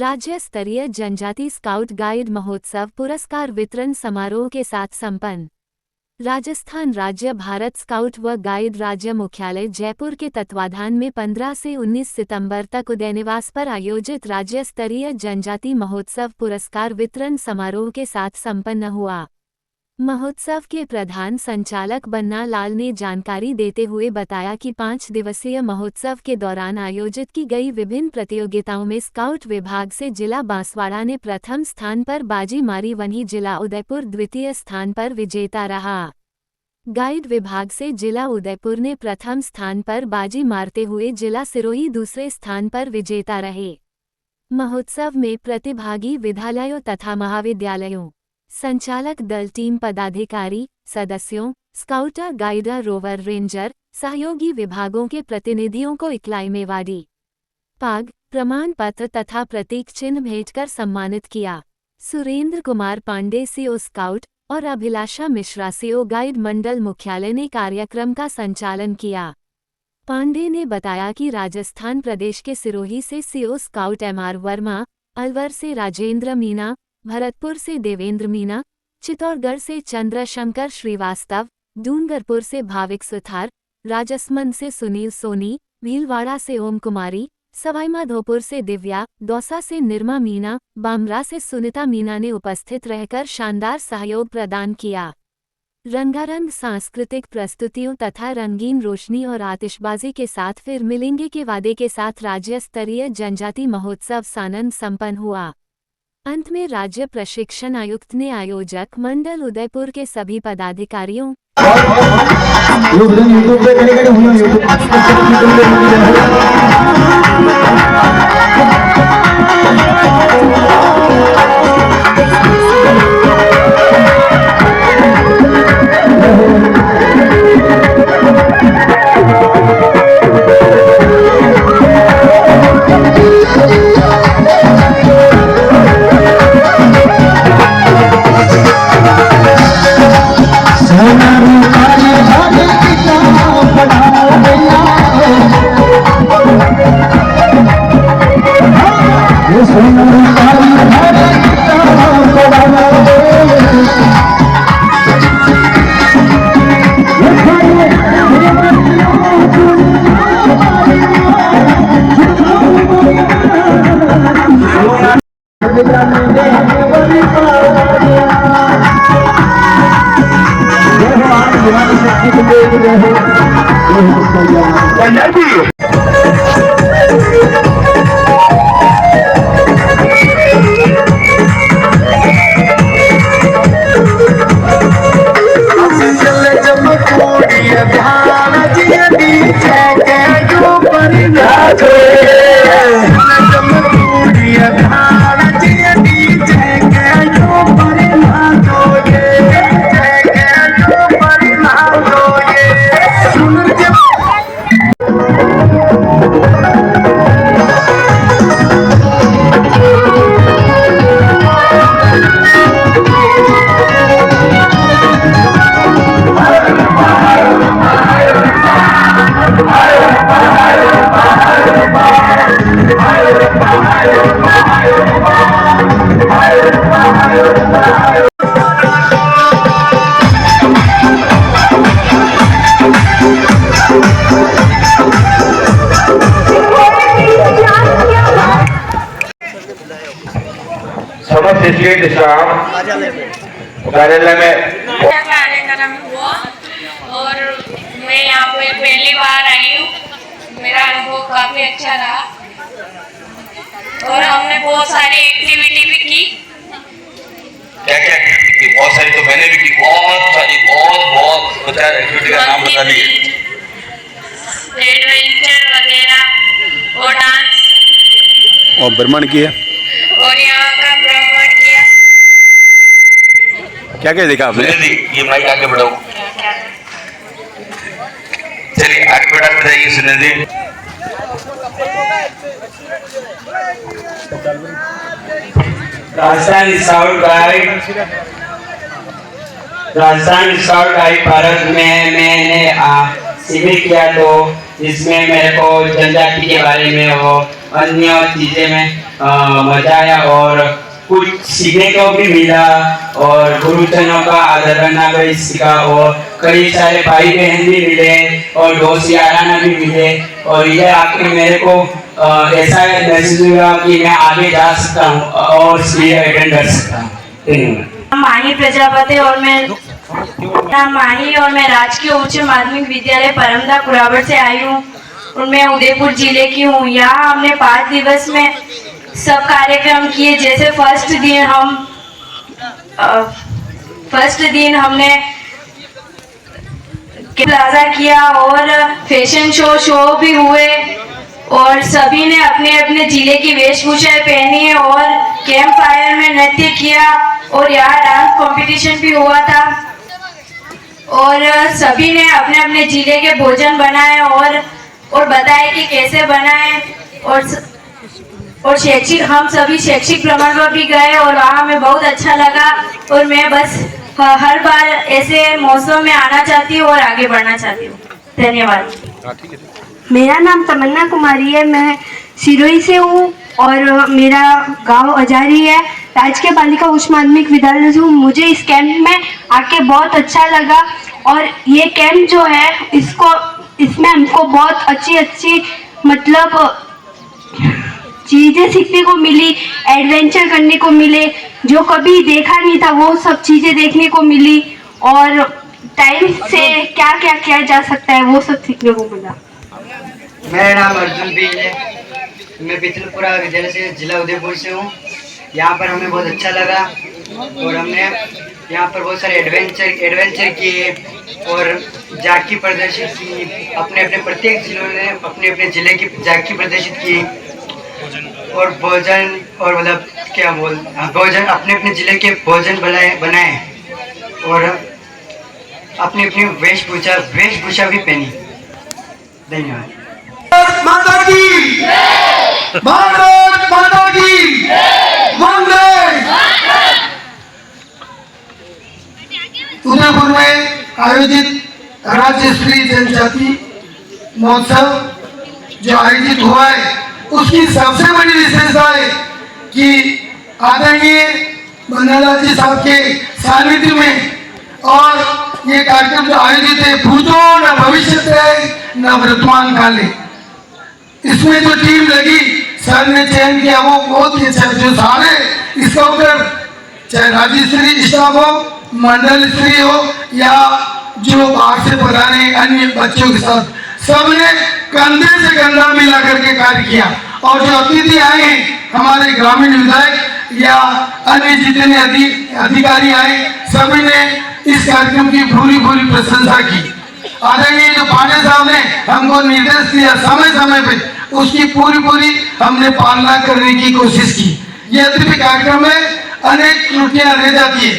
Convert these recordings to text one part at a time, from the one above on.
राज्य स्तरीय जनजाति स्काउट गाइड महोत्सव पुरस्कार वितरण समारोह के साथ संपन्न। राजस्थान राज्य भारत स्काउट व गाइड राज्य मुख्यालय जयपुर के तत्वाधान में 15 से 19 सितंबर तक उदयनिवास पर आयोजित राज्य स्तरीय जनजाति महोत्सव पुरस्कार वितरण समारोह के साथ संपन्न हुआ। महोत्सव के प्रधान संचालक बन्ना लाल ने जानकारी देते हुए बताया कि 5 दिवसीय महोत्सव के दौरान आयोजित की गई विभिन्न प्रतियोगिताओं में स्काउट विभाग से जिला बांसवाड़ा ने प्रथम स्थान पर बाजी मारी, वहीं जिला उदयपुर द्वितीय स्थान पर विजेता रहा। गाइड विभाग से जिला उदयपुर ने प्रथम स्थान पर बाजी मारते हुए जिला सिरोही दूसरे स्थान पर विजेता रहे। महोत्सव में प्रतिभागी विद्यालयों तथा महाविद्यालयों, संचालक दल, टीम पदाधिकारी, सदस्यों, स्काउटर, गाइडर, रोवर, रेंजर, सहयोगी विभागों के प्रतिनिधियों को इकलाई मेवाड़ी, पाग, प्रमाण पत्र तथा प्रतीक चिन्ह भेंटकर सम्मानित किया। सुरेंद्र कुमार पांडे सीओ स्काउट और अभिलाषा मिश्रा सीओ गाइड मंडल मुख्यालय ने कार्यक्रम का संचालन किया। पांडे ने बताया कि राजस्थान प्रदेश के सिरोही से CO scout MR Verma, Alwar से राजेंद्र मीना, भरतपुर से देवेंद्र मीना, चित्तौड़गढ़ से चंद्रशंकर श्रीवास्तव, डूंगरपुर से भाविक सुथार, राजसमंद से सुनील सोनी, भीलवाड़ा से ओम कुमारी, सवाईमाधोपुर से दिव्या, दौसा से निर्मा मीना, बामरा से सुनीता मीना ने उपस्थित रहकर शानदार सहयोग प्रदान किया। रंगारंग सांस्कृतिक प्रस्तुतियों तथा रंगीन रोशनी और आतिशबाजी के साथ फिर मिलेंगे के वादे के साथ राज्य स्तरीय जनजाति महोत्सव सानंद संपन्न हुआ। अंत में राज्य प्रशिक्षण आयुक्त ने आयोजक मंडल उदयपुर के सभी पदाधिकारियों कार्यालय में कार्यक्रम हुआ और मैं यहाँ पे पहली बार आई हूँ। मेरा अनुभव काफी अच्छा रहा और हमने बहुत सारी एक्टिविटी भी की। क्या क्या एक्टिविटी? बहुत सारी तो मैंने भी की, बहुत सारी, बहुत एक्टिविटी का नाम बता दीजिए। एडवेंचर वगैरह और डांस और भ्रमण किया और यहाँ का भ्रमण किया। क्या क्या देखा आपने? ये माइक आगे बढ़ाओ। चलिए आगे बढ़ाते जाइए सुनील जी। राजस्थान स्काउट गाइड भारत में मैंने शिविर किया, तो जिसमें मेरे को जनजाति के बारे में और अन्य चीजें में मजा आया और कुछ सीखने को भी मिला और गुरुजनों का आदर करना भी सीखा और कई सारे भाई बहन भी मिले और दोस्त याराना भी मिले और ये आके मेरे को ऐसा महसूस हुआ कि मैं आगे जा सकता हूँ और सीए अटेंड कर सकता हूँ। धन्यवाद। माही प्रजापति और मैं नाम माही और मैं राजकीय उच्च माध्यमिक विद्यालय परमदा कुराबड़ से आई हूँ और मैं उदयपुर जिले की हूँ। यहाँ हमने 5 दिवस में सब कार्यक्रम किए। जैसे फर्स्ट दिन हमने प्लाजा किया और फैशन शो भी हुए और सभी ने अपने अपने जिले की वेशभूषाएं पहनी है और कैंप फायर में नृत्य किया और यहाँ डांस कंपटीशन भी हुआ था और सभी ने अपने अपने जिले के भोजन बनाए और बताए कि कैसे बनाए और शैक्षिक हम सभी शैक्षिक भ्रमण पर भी गए और वहाँ हमें बहुत अच्छा लगा और मैं बस हर बार ऐसे मौसम में आना चाहती हूँ और आगे बढ़ना चाहती हूँ। धन्यवाद। मेरा नाम तमन्ना कुमारी है, मैं सिरोही से हूँ और मेरा गांव अजारी है। राजकीय बालिका उच्च माध्यमिक विद्यालय से हूँ। मुझे इस कैंप में आके बहुत अच्छा लगा और ये कैंप जो है इसमें हमको बहुत अच्छी मतलब चीज़ें सीखने को मिली, एडवेंचर करने को मिले, जो कभी देखा नहीं था वो सब चीज़ें देखने को मिली और टाइम से क्या क्या किया जा सकता है वो सब सीखने को मिला। मेरा नाम अर्जुन भी है, मैं बिथलपुरा विद्यालय से जिला उदयपुर से हूँ। यहाँ पर हमें बहुत अच्छा लगा और हमने यहाँ पर बहुत सारे एडवेंचर किए और झांकी प्रदर्शित की। अपने प्रत्येक जिलों ने अपने अपने जिले की झांकी प्रदर्शित की और भोजन और मतलब भोजन अपने अपने जिले के भोजन बनाए और अपनी अपनी वेशभूषा भी पहनी। धन्यवाद। भारत माता की, भारत माता की, वंदे। उदयपुर में आयोजित राज्य स्तरीय जनजाति महोत्सव जो आयोजित हुआ है उसकी सबसे बड़ी विशेषता है कि आदरणीय बनवारीलाल जी साहब के सानिध्य में और ये कार्यक्रम जो आयोजित है भूतो न भविष्य न वर्तमान काले, इसमें जो टीम लगी सर ने चयन किया वो बहुत ही अच्छा। जो सारे इसका ऊपर चाहे राज्य स्तरीय स्टाफ हो, मंडल स्तरीय हो या जो बाहर से पधारे अन्य बच्चों के साथ सबने कंधे से कंधा मिला करके कार्य किया और जो अतिथि आए हैं हमारे ग्रामीण विधायक या अन्य जितने अधिकारी आए सभी ने इस कार्यक्रम की पूरी प्रशंसा की। आदरणीय जो पांडे साहब ने हमको निर्देश दिया समय पे उसकी पूरी हमने पालना करने की कोशिश की। यद्यपि कार्यक्रम में अनेक त्रुटियां रह जाती है।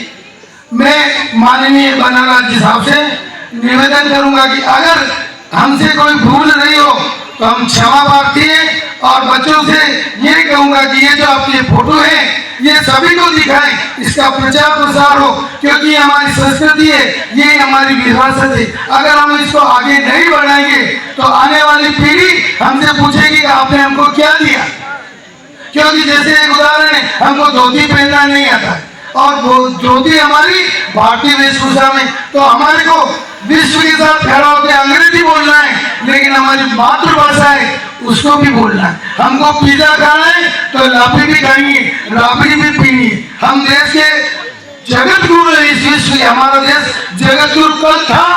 मैं माननीय बनवारीलाल जी साहब से निवेदन करूंगा कि अगर हमसे कोई भूल रही हो तो हम क्षमा प्रार्थी हैं और बच्चों से ये कहूंगा कि ये जो आपके फोटो है ये सभी को दिखाएं, इसका प्रचार प्रसार हो क्योंकि ये हमारी संस्कृति है, ये हमारी विरासत है। अगर हम इसको आगे नहीं बढ़ाएंगे तो आने वाली पीढ़ी हमसे पूछेगी कि आपने हमको क्या दिया। क्योंकि जैसे एक उदाहरण है, हमको धोती पहनना नहीं आता और वो धोती हमारी भारतीय वेशभूषा में, तो हमारे को विश्व के साथ खड़ा होकर अंग्रेजी बोलना है लेकिन हमारी मातृभाषा है उसको भी बोलना है। हमको पिज्जा खाना है तो लाफी भी खानी है, राबड़ी भी पीनी है। हम देश के जगत गुरु है, इस विश्व के हमारा देश जगत गुरु कल था,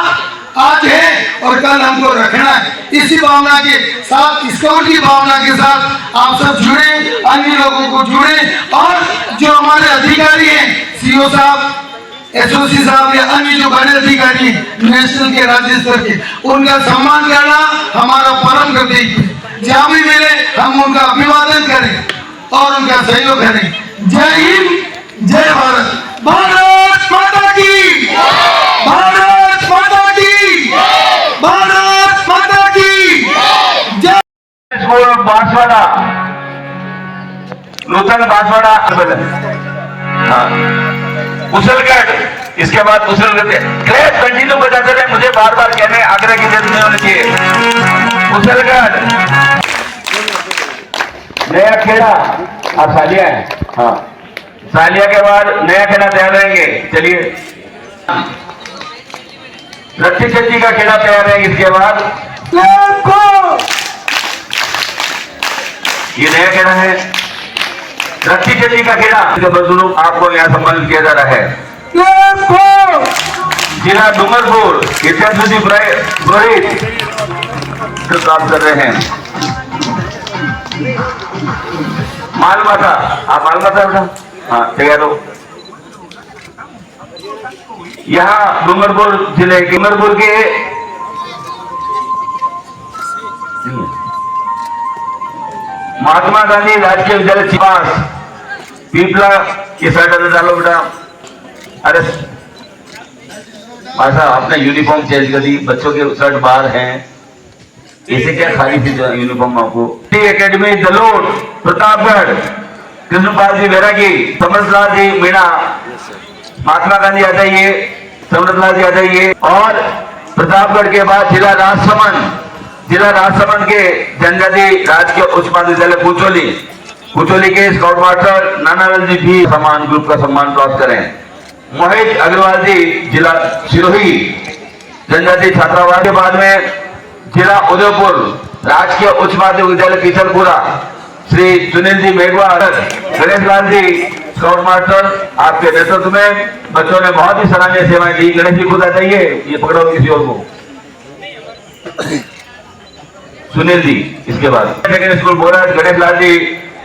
आज है और कल हमको रखना है। इसी भावना के साथ, स्काउट की भावना के साथ आप सब जुड़े, अन्य लोगों को जुड़े और जो हमारे अधिकारी हैं सीओ साहब, एसओसी साहब या अन्य जो बड़े अधिकारी हैं नेशनल के राज्य स्तर के, उनका सम्मान करना हमारा परम कर्तव्य है। जहाँ भी मिले हम उनका अभिवादन करें और उनका सहयोग करें। जय हिंद, जय भारत, भारत माता की, भारत माता की, भारत माता की जय। स्कूल बांसवाड़ा, नूतन बांसवाड़ा, मुसलगढ़, इसके बाद मुसलगढ़ क्लैप कंटिन्यू बजाते रहे। मुझे बार बार कहने आग्रह की जरूरत नहीं होनी चाहिए। मुसलगढ़, नया खेड़ा, आप सालिया है? हाँ, सालिया के बाद नया खेला तैयार रहेंगे। चलिए, रत्ती चट्टी का खेला तैयार है। इसके बाद ये नया खेला है रत्ती चट्टी का खेला। आपको यहाँ सम्मानित किया जा रहा है। जिला डूंगरपुर इत्यादि पुरोहित जो काम कर रहे हैं। मालमाता, आप मालमाता बेटा, हाँ तैयार हो। यहाँ डूंगरपुर जिले के डूंगरपुर के महात्मा गांधी राजकीय विद्यालय चिपास पीपला के साइड में डालो बेटा। अरे भाषा आपने यूनिफॉर्म चेंज कर दी, बच्चों के शर्ट बाहर हैं, इसे क्या खाली थी यूनिफॉर्म आपको। एकेडमी दलोट प्रतापगढ़ कृष्णपाल जी बैरागी, समरतलाल जी मीणा, महात्मा गांधी आ जाइए, समरतलाल जी आ जाइए। और प्रतापगढ़ के बाद जिला राजसमंद के जनजाति राजकीय उच्च माध्यमिक विद्यालय पुचोली के स्काउट मास्टर नानालाल जी भी सम्मान ग्रुप का सम्मान प्राप्त करें। मोहित अग्रवाल जी जिला सिरोही जनजाति छात्रावास के बाद में जिला उदयपुर राजकीय उच्च माध्यमिक विद्यालय किचलपुरा श्री सुनील जी मेघवाल, गणेश लाल जी स्काउट मास्टर, आपके नेतृत्व में बच्चों ने बहुत ही सराहनीय सेवाएं दी। गणेश जी खुद आ जाइए, ये पकड़ो किसी और को, सुनील जी। इसके बाद सेकेंडरी स्कूल बोराज गणेश लाल जी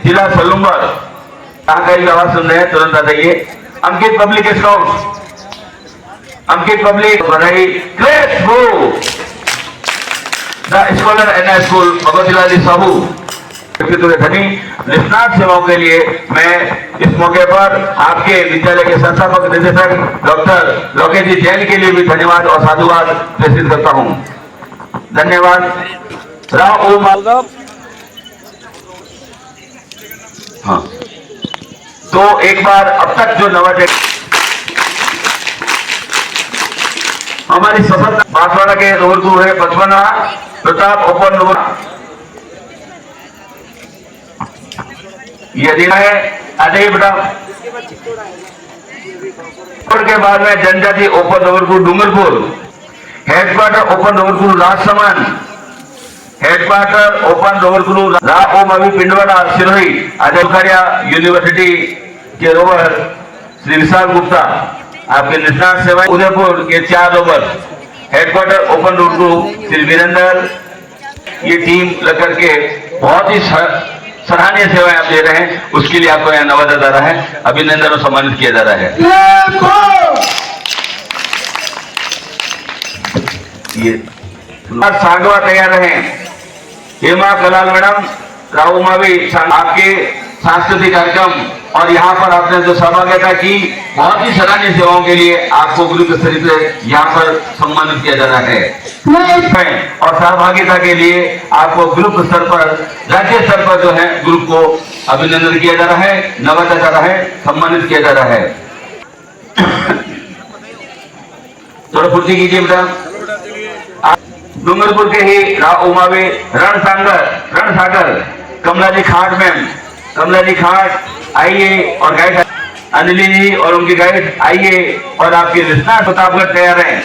जिला सलूम्बर, कहाँ का भी आवाज सुन रहे हैं तुरंत आ जाइए। Ankit public scout, Ankit public बढ़ाई great go the scholar N school Bhagwatilal ji Sahu धनी निष्णात सेवाओं के लिए मैं इस मौके पर आपके विद्यालय के संस्थापक निदेशक डॉक्टर लोकेश जी जैन के लिए भी धन्यवाद और साधुवाद प्रेषित करता हूं। धन्यवाद। हाँ, तो एक बार अब तक जो नवाटेक हमारी सफल बांसवाड़ा के रोहरपुर है 55 प्रताप ओपन ये दिन है अजय बेटा। के बाद में जनजाति open rover crew Dungarpur, headquarter open rover crew Rajsamand, headquarter open rover crew राओ पिंडवाड़ा सिरोही, अजय बुखारिया यूनिवर्सिटी के रोवर श्री विशाल गुप्ता, आपके निष्णात सेवा उदयपुर के 4 rover, headquarter open rover crew Shri Virendra. ये टीम लग के बहुत ही सराहनीय सेवाएं आप दे रहे हैं, उसके लिए आपको यहाँ नवाजा जा रहा है, अभिनंदन और सम्मानित किया जा रहा है। ये सांगवा तैयार रहे हेमा कलाल मैडम, राहु मावी, आपके सांस्कृतिक कार्यक्रम और यहाँ पर आपने जो सहभागिता की बहुत ही सराहनीय सेवाओं के लिए आपको ग्रुप स्तरीय से यहाँ पर सम्मानित किया जा रहा है। और सहभागिता के लिए आपको ग्रुप स्तर पर, राज्य स्तर पर जो है ग्रुप को अभिनंदन किया जा रहा है, नवाजा जा रहा है, सम्मानित किया जा रहा है। थोड़ा फुर्ती कीजिए बेटा। डूंगरपुर के ही राव उमावे रणसागर कमलाजी खाट मैम, कमलाजी खाट आइए, और गाइड अनिली जी और उनकी गाइड आइए, और आपके निष्णात प्रतापगढ़ तैयार है।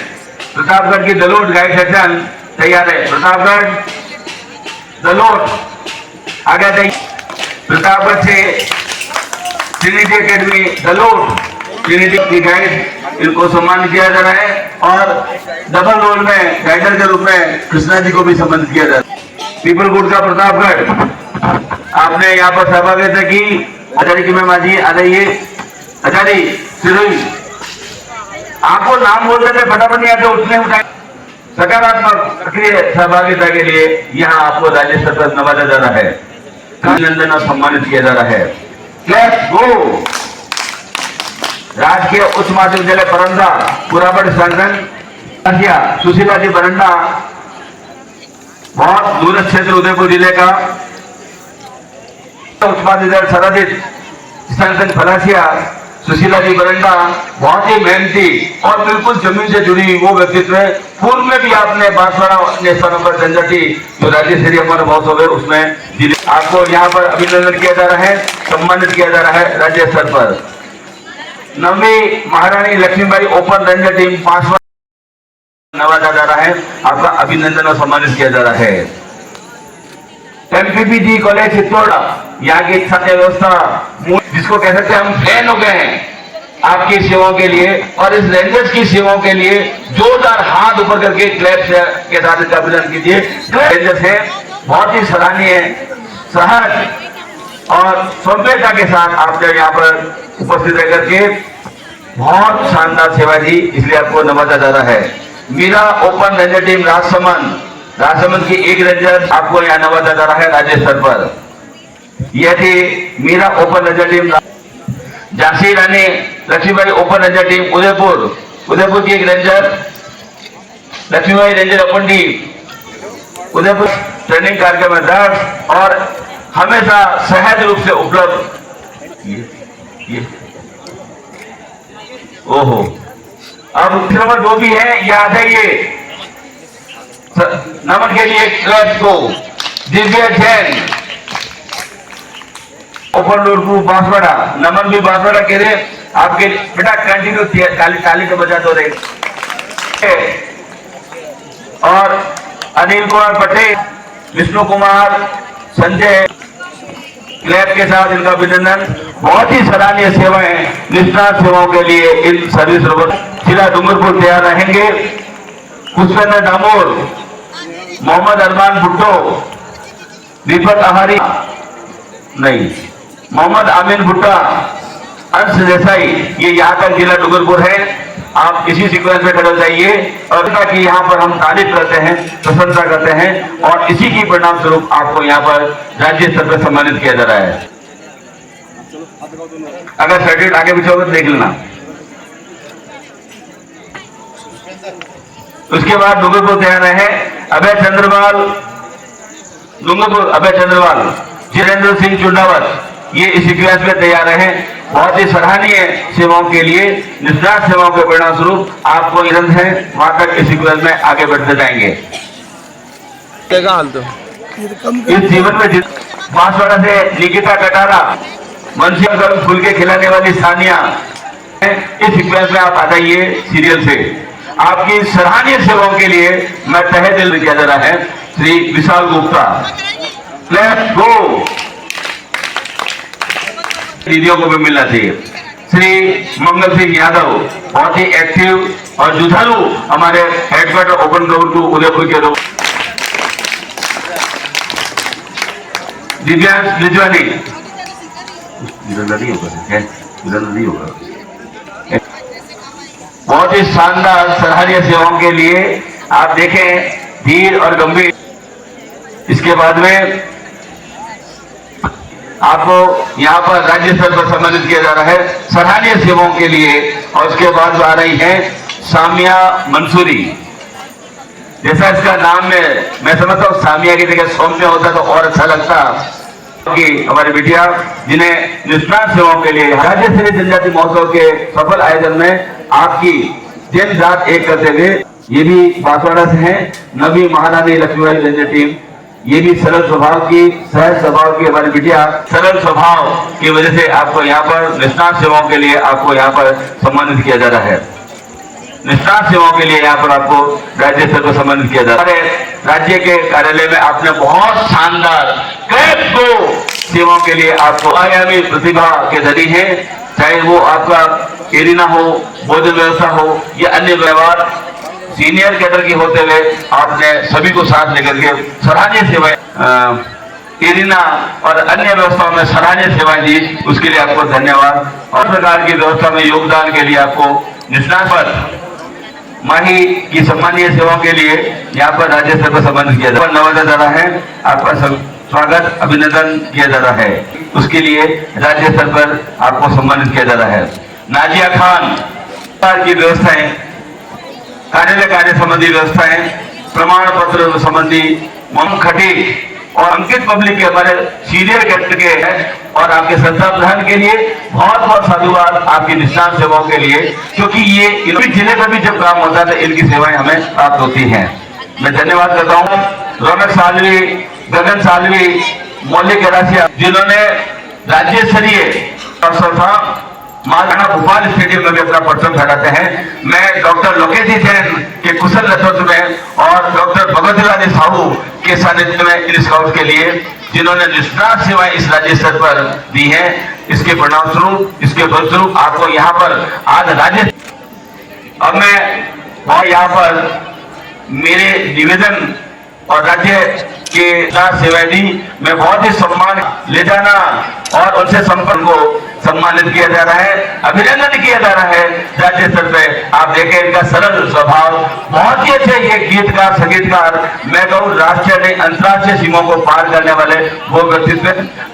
प्रतापगढ़ की दलोट गाइड सेक्शन तैयार है। प्रतापगढ़ दलोट आगे जाइए। प्रतापगढ़ से ट्रिनिटी एकेडमी दलोट, ट्रिनिटी की गाइड, इनको सम्मान किया जा रहा है। और डबल रोल में गाइडर के रूप में कृष्णा जी को भी सम्मानित किया जा रहा है। पीपल गुड का प्रतापगढ़, आपने यहाँ पर सहभागिता की। आचार्य की मैम आजी आ जाइए। आचार्य सिरोही, आपको नाम बोलते थे फटाफट नहीं आते, उतने उठाए। सकारात्मक सक्रिय सहभागिता के लिए यहाँ आपको राज्य स्तर पर नवाजा जा रहा है, अभिनंदन और सम्मानित किया जा रहा है। Let's go. राजकीय उच्च माध्यमिक विद्यालय परंदा पुराबड़ संगठन सुशीला जी बरंडा, बहुत दूर क्षेत्र उदयपुर जिले का। उच्च माध्यमिक विद्यालय सराजित संगठन फलासिया सुशीला जी बरंडा बहुत ही मेहनती और बिल्कुल जमीन से जुड़ी हुई वो व्यक्तित्व है। पूर्व में भी आपने बांसवाड़ा नेशनल नंबर जनजाति जो राज्य स्तरीय हमारा महोत्सव है उसमें जिले आपको यहाँ पर अभिनंदन किया जा रहा है, सम्मानित किया जा रहा है राज्य स्तर पर। 9वीं Maharani Lakshmibai open ranger team Banswara नवाजा जा रहा है, आपका अभिनंदन और सम्मानित किया जा रहा है। एमपीपीजी कॉलेज चित्तौड़ा यहाँ की छात्र व्यवस्था जिसको कह सकते हैं हम फैन हो गए हैं आपकी सेवाओं के लिए और इस रेंजर्स की सेवाओं के लिए जोरदार हाथ ऊपर करके क्लैप के साथ इसका अभिनंदन कीजिए। रेंजर्स है बहुत ही सराहनीय, सहज और सभ्यता के साथ आपने यहाँ पर उपस्थित रह करके बहुत शानदार सेवा दी, इसलिए आपको नवाजा जा रहा है। Meera open ranger team Rajsamand की एक रेंजर आपको यहाँ नवाजा जा रहा है राज्य स्तर पर। यह थी Meera open ranger team. Jhansi Rani Laxmibai open ranger team Udaipur की एक ranger Laxmibai ranger open team Udaipur training कार्यक्रम में दर्ज और हमेशा सहज रूप से उपलब्ध। ये ओहो, अब नंबर 2 भी है, यह आ जाइए नमन के लिए क्लब को। दिव्या जैन ओपन रोड को बांसवाड़ा, नमन भी बांसवाड़ा के लिए आपके बेटा कंटिन्यू ताली तो बजा दो रहे। और अनिल कुमार पटेल, विष्णु कुमार, संजय क्लैप के साथ इनका अभिनंदन। बहुत ही सराहनीय सेवाएं निष्णात सेवाओं के लिए इन सर्विस रोबोट जिला डूंगरपुर तैयार रहेंगे। पुष्पेंद्र डामोर, मोहम्मद अरमान भुट्टो, दीपक आहारी नहीं, मोहम्मद आमीन भुट्टा, अंश देसाई, ये यहाँ का जिला डूंगरपुर है। आप इसी सीक्वेंस में खड़े हो जाइए और कि यहाँ पर हम तारीफ करते हैं, प्रशंसा करते हैं और इसी की परिणाम स्वरूप आपको यहाँ पर राज्य स्तर पर सम्मानित किया जा रहा है। अगर सर्टिफिकेट आगे पीछे होगा तो देख लेना। उसके बाद डूंगरपुर तैयार है अभय चंद्रवाल, जितेंद्र सिंह चुंडावत, ये इस सीक्वेंस में तैयार है। बहुत ही सराहनीय सेवाओं के लिए निष्णात सेवाओं के परिणाम स्वरूप आपको निरंतर है वहां तक इस सीक्वेंस में आगे बढ़ते जाएंगे। इस जीवन में बांसवाड़ा से निकिता कटारा, मनसिया गर्म फूल के खिलाने वाली सानिया, इस सीक्वेंस में आप आ जाइए सीरियल से। आपकी सराहनीय सेवाओं के लिए मैं तहे दिल किया जा रहा है श्री विशाल गुप्ता। लेट्स गो, दीदियों को भी मिलना चाहिए। श्री मंगल सिंह यादव, बहुत ही एक्टिव और जुझारू हमारे headquarter open ground to Udaipur के लोग। दिव्यांश लिजवानी, नहीं होगा, बहुत ही शानदार सराहनीय सेवाओं के लिए आप देखें, धीर और गंभीर। इसके बाद में आपको यहाँ पर राज्य स्तर पर सम्मानित किया जा रहा है सराहनीय सेवाओं के लिए। और उसके बाद आ रही है सामिया मंसूरी। जैसा इसका नाम में मैं समझता हूँ सामिया की जगह सौम्य होता तो और अच्छा लगता, क्योंकि हमारे बिटिया जिन्हें निष्णात सेवाओं के लिए राज्य स्तरीय जनजाति महोत्सव के सफल आयोजन में आपकी दिन रात एक करते हुए, ये भी बांसवाड़ा से है। 9वीं महारानी लक्ष्मीबाई रेंजर टीम, ये भी सरल स्वभाव की, सहज स्वभाव की हमारी बिटिया, सरल स्वभाव की वजह से आपको यहाँ पर निष्णात सेवाओं के लिए आपको यहाँ पर सम्मानित किया जा रहा है। निष्णात सेवाओं के लिए यहाँ पर आपको राज्य स्तर पर सम्मानित किया जा रहा है। राज्य के कार्यालय में आपने बहुत शानदार सेवाओं के लिए आपको आयामी प्रतिभा के धनी है, चाहे वो आपका एरिना हो, भोजन व्यवस्था हो या अन्य व्यवहार सीनियर कैडर की होते हुए आपने सभी को साथ लेकर के सराहनीय सेवाएं एरिना और अन्य व्यवस्थाओं में सराहनीय सेवाएं दी, उसके लिए आपको धन्यवाद। और प्रकार की व्यवस्था में योगदान के लिए आपको निष्णात पर माही की सम्मानीय सेवाओं के लिए यहाँ पर राज्य स्तर पर सम्मानित किया जा रहा है। आपका स्वागत अभिनंदन किया जा रहा है, उसके लिए राज्य स्तर पर आपको सम्मानित किया जा रहा है। नाजिया खान की व्यवस्थाएं, कार्य संबंधी व्यवस्थाएं, प्रमाण पत्र संबंधी, मोहम्मद खटी और अंकित पब्लिक के हमारे सीनियर कैडर के और आपके संस्थान के लिए बहुत बहुत साधुवाद, आपकी निष्ठान सेवाओं के लिए, क्योंकि ये जिले में भी जब काम होता है तो इनकी सेवाएं हमें प्राप्त होती हैं। मैं धन्यवाद करता हूँ रौनक सालवी, गगन सालवी, मौलिक राशिया, जिन्होंने राज्य स्तरीय संस्था महाराणा भोपाल स्टेडियम में भी अपना परचम फहराते हैं। मैं डॉक्टर लोकेश जी जैन के कुशल नेतृत्व में और डॉक्टर भगवती साहू के सानिध्य में इन स्काउट के लिए जिन्होंने निष्णात सेवाएं इस राज्य स्तर पर दी है, इसके परिणाम स्वरूप, इसके फलस्वरूप आपको यहाँ पर आज राज्य। अब मैं और यहाँ पर मेरे निवेदन और राज्य के साथ सेवाएं दी, मैं बहुत ही सम्मान ले जाना और उनसे संपर्क को सम्मानित किया जा रहा है, अभिनंदन किया जा रहा है राज्य स्तर पे। आप देखें इनका सरल स्वभाव, बहुत ही अच्छे ये गीतकार, संगीतकार, मैं कहूँ राष्ट्रीय नहीं अंतर्राष्ट्रीय सीमाओं को पार करने वाले वो व्यक्तित्व।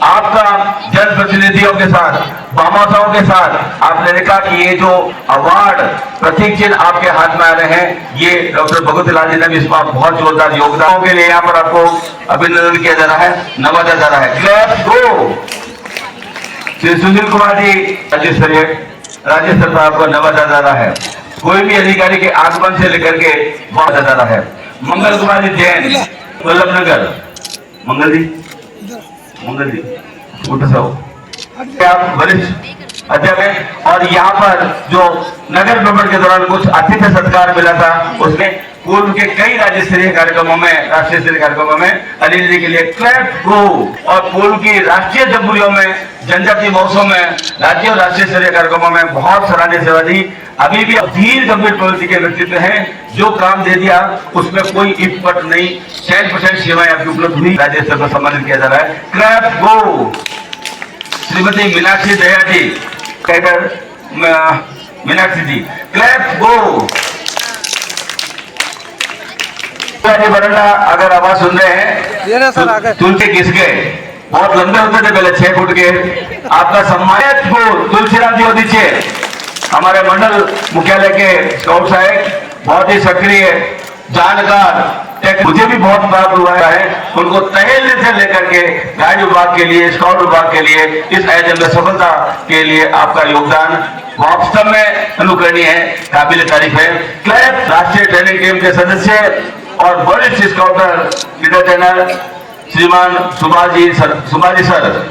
आपका जनप्रतिनिधियों के साथ, भामाशाहों के साथ आपने देखा कि ये जो अवार्ड प्रतीक चिन्ह आपके हाथ में आ रहे हैं, ये डॉक्टर भगवती लाल जी ने भी इसमें बहुत जोरदार योगदान के लिए यहाँ पर आपको अभिनंदन किया जा रहा है, नवाजा जा रहा है। क्लैप्स गो। श्री सुनील कुमार जी राज्य स्तर पर आपको नवाजा जा रहा है। कोई भी अधिकारी के आगमन से लेकर के बहुत जा रहा है। मंगल कुमार जी जैन, वल्लभनगर, मंगल जी उठ साहब, आप वरिष्ठ अध्यापक, और यहाँ पर जो नगर भ्रमण के दौरान कुछ अतिथि सत्कार मिला था, उसमें पूर्व के कई राज्य स्तरीय कार्यक्रमों में, राष्ट्रीय स्तरीय कार्यक्रमों में अनिल जी के लिए क्लैप गो, और पूर्व की राष्ट्रीय जमहूरियों में, जनजातीय महोत्सव में, राज्य और राष्ट्रीय स्तरीय कार्यक्रमों में बहुत सराहनीय सेवा दी। अभी भी धीर गंभीर प्रवृत्ति के व्यक्तित्व हैं, जो काम दे दिया उसमें कोई इफपट नहीं, 100% सेवाएं आपकी उपलब्ध हुई, राज्य स्तर पर सम्मानित किया जा रहा है। क्लैप गो। श्रीमती मीनाक्षी दया जी, कैडर मीनाक्षी जी, क्लैप गो। बरंडा अगर आवाज सुन रहे हैं, तुलसी किसके बहुत लंबे होते थे पहले, 6 फुट के, आपका सम्मानित को तुलसीराम जी दीजिए, हमारे मंडल मुख्यालय के स्काउट साहब, बहुत ही सक्रिय जानकार, मुझे भी बहुत प्राप्त हुआ है, उनको तहेलने से लेकर के गाइड विभाग के लिए, स्काउट विभाग के लिए, इस आयोजन में सफलता के लिए आपका योगदान वास्तव में अनुकरणीय है, काबिल तारीफ है। क्लैप। राष्ट्रीय ट्रेनिंग टीम के सदस्य और वरिष्ठ स्काउटर लीडर ट्रेनर श्रीमान सुभाष जी सर,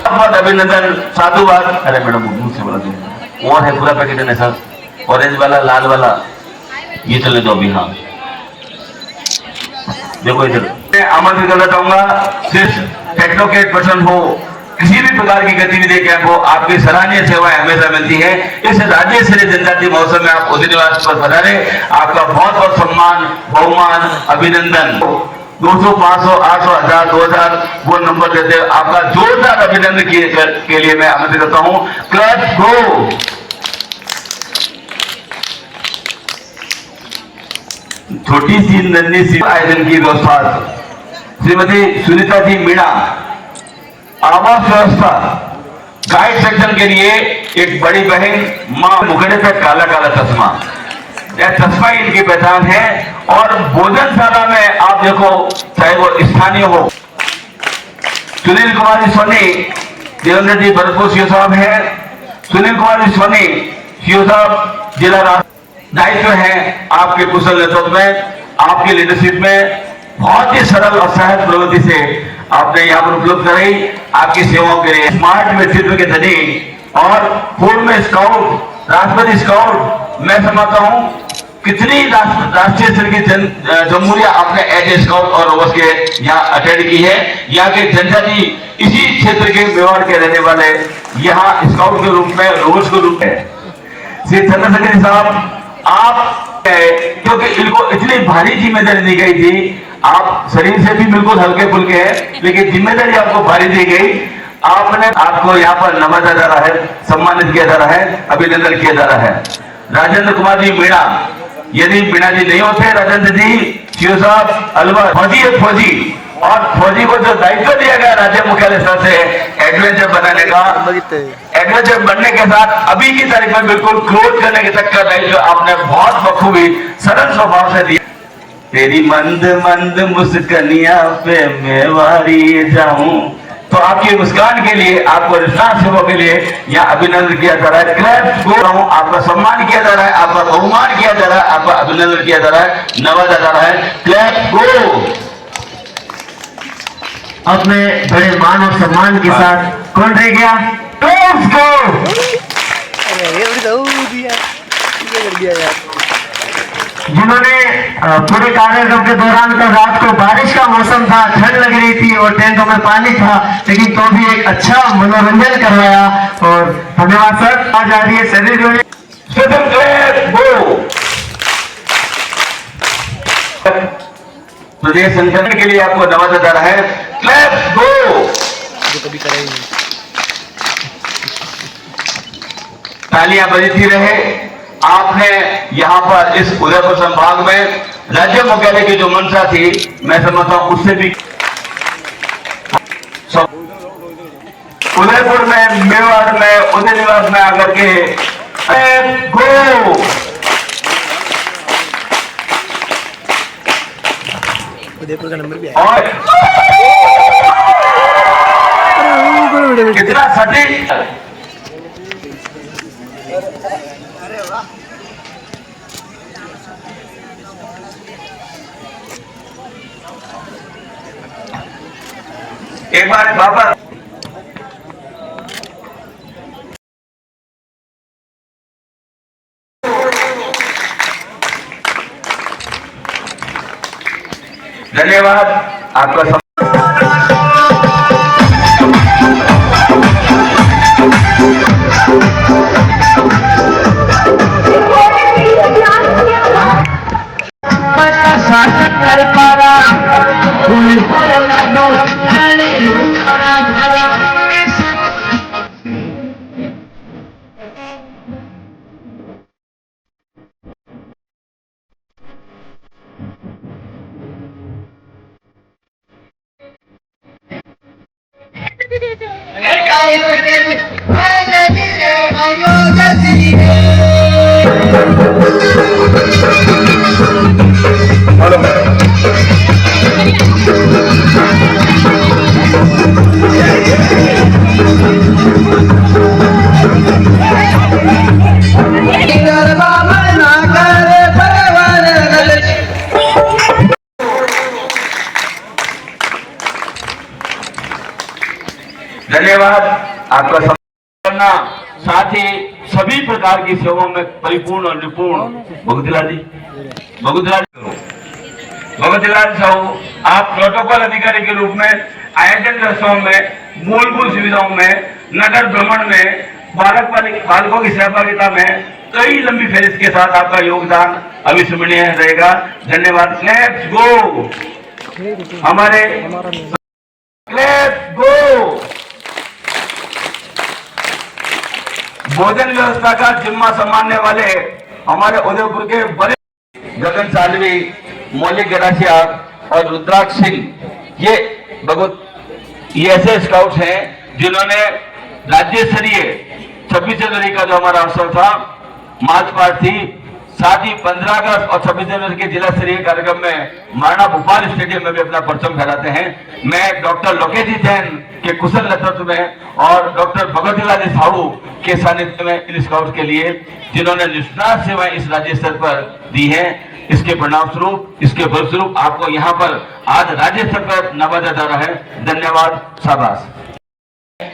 बहुत अभिनंदन, साधुवाद। अरे मैडम मुंह से बोला दूँ, और है पूरा पैकेट है सर, ऑरेंज वाला, लाल वाला, ये चले दो अभी। हाँ देखो इधर, मैं आमंत्रित करना चाहूंगा, सिर्फ टेक्नोक्रेट पर्सन हो, किसी भी प्रकार की गतिविधि कैंप हो, आपकी सराहनीय सेवाएं हमेशा मिलती है। इस राज्य स्तरीय जनजातीय महोत्सव में आप उद्योगवास पर पधारे, आपका बहुत बहुत सम्मान, बहुमान, अभिनंदन। 200, 500, 800, 1000, 2000 वो नंबर देते, आपका जोरदार अभिनंदन के लिए मैं आमंत्रित करता हूँ। क्लैप गो। छोटी सी नन्ही सी आयोजन की व्यवस्था श्रीमती सुनीता जी मीणा, आवास व्यवस्था, गाइड सेक्शन के लिए एक बड़ी बहन, मां मुखड़े पे काला काला चश्मा, यह चश्मा ही इनकी पहचान है। और भोजनशाला में आप देखो, चाहे वो स्थानीय हो, सुनील कुमार जी सोनी, देवेंद्र जी भरतपुर सीओ साहब है, सुनील कुमार जी सोनी सीओ साहब जिला दायित्व है आपके कुशल नेतृत्व में, आपकी लीडरशिप में, बहुत ही सरल और सहज प्रवृत्ति से आपने यहाँ पर उपलब्ध कराई, आपकी सेवाओं के लिए स्मार्ट व्यक्तित्व के धनी और पूर्व में स्काउट, राष्ट्रपति स्काउट, मैं समझता हूँ कितनी राष्ट्रीय स्तर की जमहूरिया आपने एज स्काउट और रोवर्स के यहाँ अटेंड की है। यहाँ के जनजाति इसी क्षेत्र के मेवाड़ के रहने वाले यहाँ स्काउट के रूप में, रोवर्स के रूप में, श्री चंद्रशेखर साहब आप, क्योंकि इनको इतनी भारी जिम्मेदारी दी गई थी, आप शरीर से भी बिल्कुल हल्के फुल्के हैं, लेकिन जिम्मेदारी आपको भारी दी गई, आपको यहाँ पर नवाजा जा रहा है, सम्मानित किया जा रहा है, अभिनंदन किया जा रहा है। राजेंद्र कुमार जी मीणा, यदि मीणा जी नहीं होते, राजेंद्र जी सीओ साहब अलवर, फौजी है फौजी, और फौजी को जो दायित्व दिया गया राज्य मुख्यालय स्तर से एडवेंचर बनाने का, एडवेंचर बनने के साथ अभी की तारीख में बिल्कुल क्लोज करने के तक का दायित्व आपने बहुत बखूबी सरल स्वभाव से दिया। तेरी मंद मंद मुस्कनिया पे मैं वारी जाऊं, तो आपकी मुस्कान के लिए, आपको रिश्ता सेवा के लिए यहाँ अभिनंदन किया जा रहा है। क्लैप्स गो। आपका सम्मान किया जा रहा है, आपका बहुमान किया जा रहा है, आपका अभिनंदन किया जा रहा है, नवाजा जा रहा है। क्लैप्स गो। अपने बड़े मान और सम्मान के साथ कौन रह गया? क्लैप्स गो। जिन्होंने पूरे कार्यक्रम के दौरान का रात को बारिश का मौसम था, ठंड लग रही थी और टेंटों में पानी था, लेकिन तो भी एक अच्छा मनोरंजन करवाया और धन्यवाद सर। आज आ रही है शरीर में प्रदेश संगठन के लिए आपको नवाजा जा रहा है। क्लैप्स गो। तालियां बजती रहे। आपने यहाँ पर इस उदयपुर संभाग में राज्य मुख्यालय की जो मंशा थी, मैं समझता हूं उससे भी उदयपुर में, मेवाड़ में, उदय निवास में आकर के गो। उदयपुर का नंबर भी और कितना सटीक। एक बार वापस धन्यवाद आपका। धन्यवाद आपका करना, साथ ही सभी प्रकार की सेवाओं में परिपूर्ण और निपुण भगतलाल साहू, आप प्रोटोकॉल अधिकारी के रूप में आयोजन व्यवस्थाओं में, मूलभूत सुविधाओं में, नगर भ्रमण में, बालकों की सहभागिता में कई लंबी फहरिस्त के साथ आपका योगदान अविस्मरणीय रहेगा। धन्यवाद। Let's go. हमारे लेट्स गो। भोजन व्यवस्था का जिम्मा संभालने वाले हमारे उदयपुर के बड़े गगन सालवी, मौलिक गरासिया और रुद्राक्ष सिंह, ये ऐसे स्काउट्स हैं जिन्होंने राज्य स्तरीय 26 जनवरी का जो हमारा अवसर था, मार्च पास्ट थी, साथ ही 15 अगस्त और 26 जनवरी के जिला स्तरीय कार्यक्रम में मारना भोपाल स्टेडियम में भी अपना परचम फहराते हैं। मैं डॉक्टर लोकेश जैन के कुशल नेतृत्व में और डॉक्टर भगवतीलाल साहू के सानिध्य में इन स्काउट के लिए, जिन्होंने निष्णात सेवाएं इस राज्य स्तर पर दी है, इसके परिणाम स्वरूप, इसके फलस्वरूप आपको यहाँ पर आज राज्य स्तर पर नवाजा जा रहा है। धन्यवाद, शाबाश।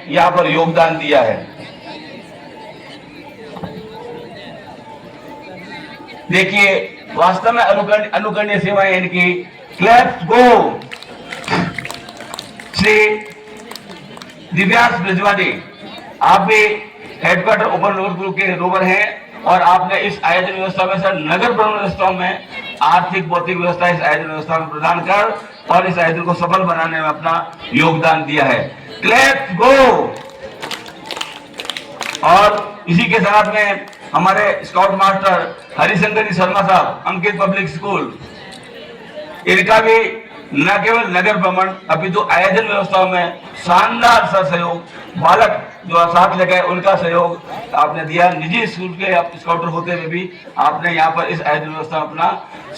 यहाँ पर योगदान दिया है। देखिए, वास्तव में अनुकरणीय सेवाएं इनकी। क्लैप्स गो। श्री दिव्यांश ब्रजवानी, आप भी हेडक्वार्टर ओपन ग्रुप के रोवर हैं और आपने इस आयोजन व्यवस्था में सर नगर भ्रमण व्यवस्था में आर्थिक भौतिक व्यवस्था इस आयोजन व्यवस्था में प्रदान कर और इस आयोजन को सफल बनाने में अपना योगदान दिया है। क्लैप्स गो। और इसी के साथ में हमारे स्काउट मास्टर हरिशंकर जी शर्मा साहब, अंकित पब्लिक स्कूल, इनका भी न केवल नगर भ्रमण अपितु आयोजन व्यवस्थाओं में शानदार सहयोग, बालक जो साथ लगे उनका सहयोग आपने दिया। निजी स्कूल के आप स्काउटर होते हुए भी आपने यहाँ पर इस आयोजन व्यवस्था में अपना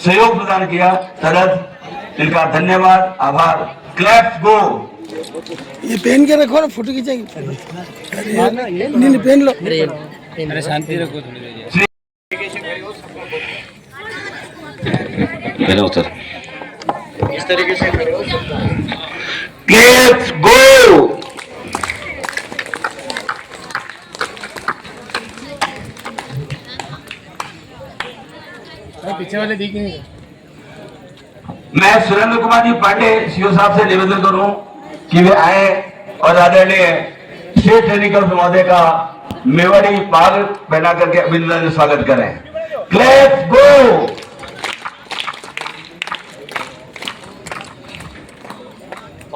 सहयोग प्रदान किया। तरह इनका धन्यवाद, आभार। क्लैप्स गो। ये पहन के रखो ना, फोटो खींचेंगे। अरे यार, नहीं पहन लो। अरे शांति रखो थोड़ी देर। उत्तर इस तरीके से लेट्स गो। पीछे वाले दिख नहीं। मैं सुरेंद्र कुमार जी पांडे सीओ साहब से निवेदन करूं कि वे आए और आदरणीय श्री टेक्निकल महोदय का मेवाड़ी पाग पहना करके अभिनंदन स्वागत करें। Let's go.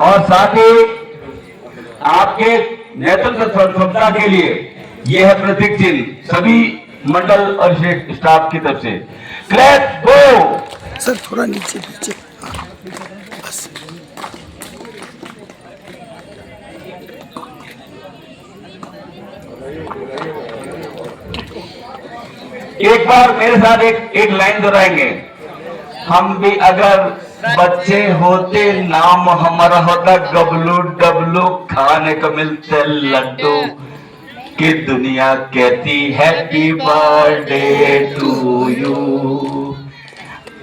और साथ ही आपके नेतृत्व क्षमता के लिए यह है प्रतीक चिन्ह सभी मंडल और स्टाफ की तरफ से। Let's go. सर थोड़ा नीचे नीचे, हाँ, बस। एक बार मेरे साथ एक लाइन दोहराएंगे। हम भी अगर बच्चे होते नाम हमारा होता गबलू डबलू, खाने को मिलते लड्डू, कि दुनिया कहती happy birthday to you.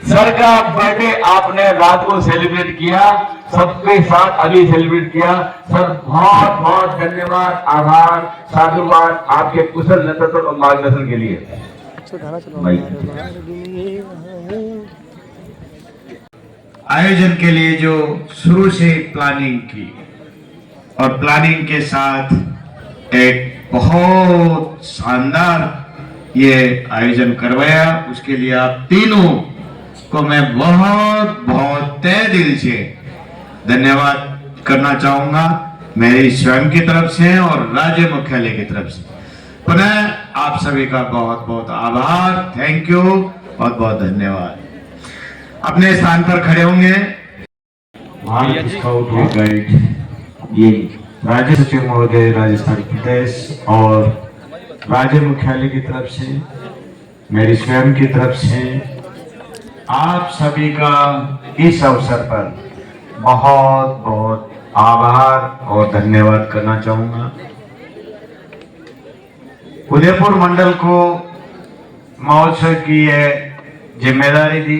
Sir का बर्थडे आपने रात को सेलिब्रेट किया, सबके साथ अभी सेलिब्रेट किया। सर बहुत बहुत धन्यवाद, आभार, साधुवाद आपके कुशल नेतृत्व और मार्गदर्शन के लिए। आयोजन के लिए जो शुरू से प्लानिंग की और प्लानिंग के साथ एक बहुत शानदार ये आयोजन करवाया, उसके लिए आप तीनों को मैं बहुत बहुत तहे दिल से धन्यवाद करना चाहूंगा, मेरी स्वयं की तरफ से और राज्य मुख्यालय की तरफ से। पुनः आप सभी का बहुत बहुत आभार, थैंक यू, बहुत बहुत धन्यवाद। अपने स्थान पर खड़े होंगे। भारत स्काउट व गाइड ये राज्य सचिव महोदय राजस्थान प्रदेश और राज्य मुख्यालय की तरफ से, मेरी स्वयं की तरफ से आप सभी का इस अवसर पर बहुत बहुत आभार और धन्यवाद करना चाहूंगा। उदयपुर मंडल को महोत्सव की यह जिम्मेदारी दी